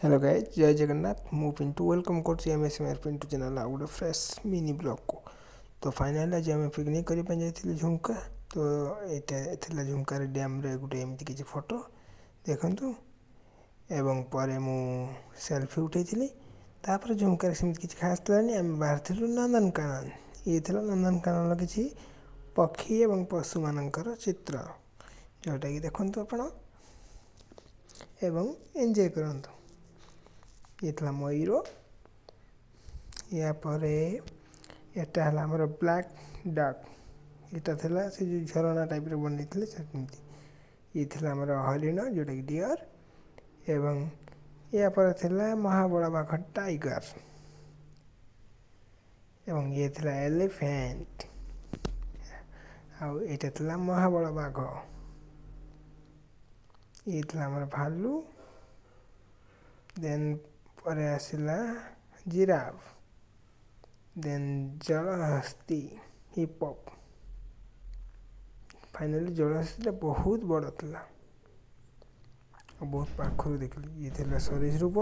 Hello guys, जय जगन्नाथ। मु Pintu welcome कर पिंटू चैनल आ गोटे फ्रेश मिनी ब्लॉग को। तो फाइनाली आज आम पिकनिक करने जाइए झुमका। तो यहाँ झुमकार डैम रे गोटे एमती किसी फोटो देखु एवं पर मु सेल्फी उठे तापर झुमकार सेमती किसी खास थी आम बाहर नंदनकानन। ये नंदनकानन किसी पक्षी एवं पशु मानकर चित्र जोटा कि देखु आपण एवं एंजॉय करंतु। ये था मयूर यापर एटा है आमर ब्लैक डक यहाँ था से जो झरणा टाइप बन ये आमर हरिण जोटा कि डियर एवं यापर था महाबड़ा बाघ टाइगर एवं ये था एलिफेंट आउ यहाँ था महाबड़ा बाघ ये था आमर भालू देन पर आसला जिराफ देन जलहस्ती हिपहप फाइनली जलहस्ती बहुत बड़ था बहुत पाखर देखली। ये था सरीसृप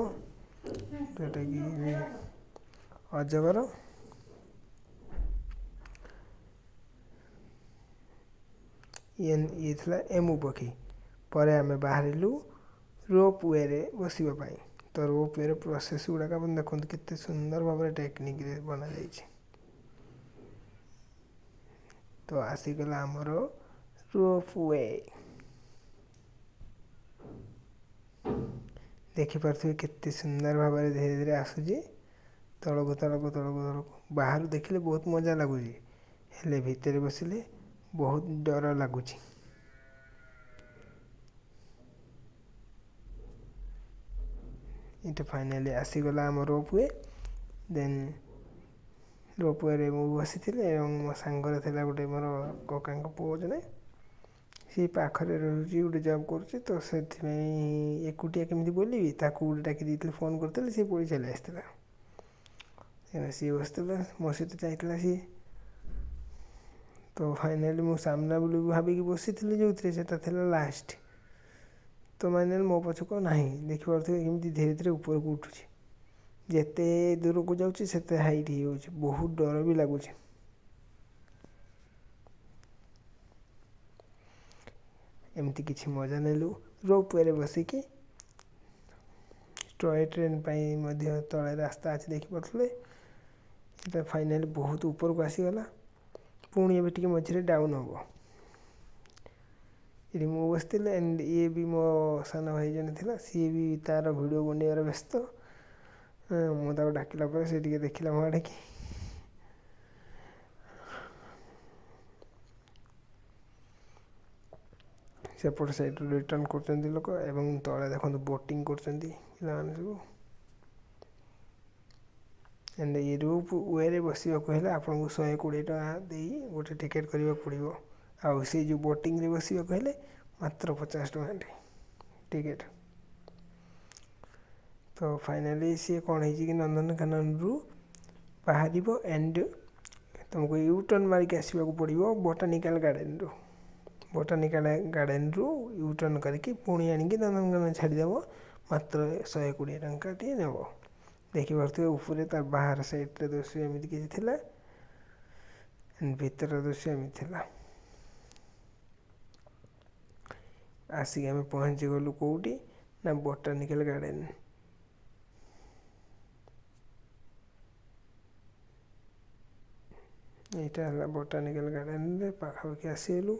जोटा कि अजगर ये था एमु पक्षी पर आम बाहर रोप वे रे बसवाई। तो रोप वे प्रोसेस गुड़ाक आप देखते केते सुंदर भाव टेक्निक बना जाइए। तो आसीगला आमर रोप वे देखिपे केते सुंदर भाव धीरे धीरे आसूसी तलक तलक तलक तलक बाहर देखले बहुत मजा लगुच हेले भितर बसिले बहुत डर लगुच। ये फाइनाली आसीगला आम रोप वे देन रोप वे मु बसी मो सांगर था गोटे मोर कका पुओ जने सी पाखरे रोचे गोटे जॉब कर तो से एकुटिया केमी बोली गोटे डाकी फोन करते सी पड़ी चली आसला सी बसला मो सहित जाइला सी। तो फाइनाली मु सामना बोली भाविकी बसी जो था लास्ट। तो माने मो पछक ना देखिए केमी धीरे धीरे ऊपर को उठुची जिते दूर को जाऊँगी से हाइट हो बहुत डर भी लगुच। एमती किसी मजा नेलु रोप वे बसिकी टॉय ट्रेन तले रास्ता अच्छे देखिपे ये फाइनाली बहुत ऊपर को आसीगला पुणी ए टे मझे डाउन हम ये मु बसती एंड ये भी मो सान भाई जन थी सी भी तार भिड बनइबार व्यस्त मुझे डाकिला से देखला मो आड़े सेपट साइड रिटर्न कर लोक एवं तले देखो बोटिंग कर सब एंड ये रूप वे बसवाक आपको 120 टका दे गोटे टिकेट करने पड़ो आउ से जो बोटिंग रे बसवाक मात्र 50 टका टिकेट। तो फाइनाली सी कौन है कि नंदनकानन रु बाहर एंड तुमको यू टर्न मारिक आसवाक पड़ो बोटानिकल गार्डन रु यू टर्न करके पुणी आणिकी नंदनकानन छाड़देव मात्र 120 टंका टी नेब। देखिपे ऊपर तार बाहर साइड दृश्य एमती किसी भीतर दृश्य एमती आसिक आम पहुँची गलु कौटी ना बोटानिकल गार्डन। यहाँ बोटानिकल गार्डन पाखापाखि आसीगलु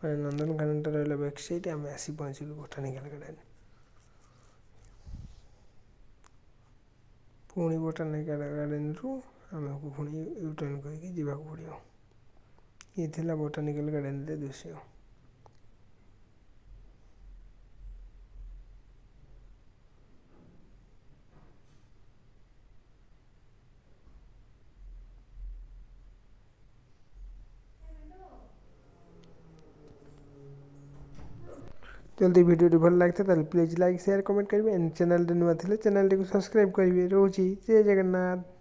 मैं नंदनकानन रहा बैक साइड आम आसी पहुँचलु बोटानिकल गार्डन। पुणी बोटानिकल गार्डन रु आमको पुणी यूटर्न करके जावाक पड़ो। ये था बोटानिकल गार्डन दृश्य। जल्दी वीडियो भल लगता है प्लीज लाइक शेयर कमेंट करेंगे एंड चैनल नुआ थे चैनल को सब्सक्राइब करेंगे। रोची जय जगन्नाथ।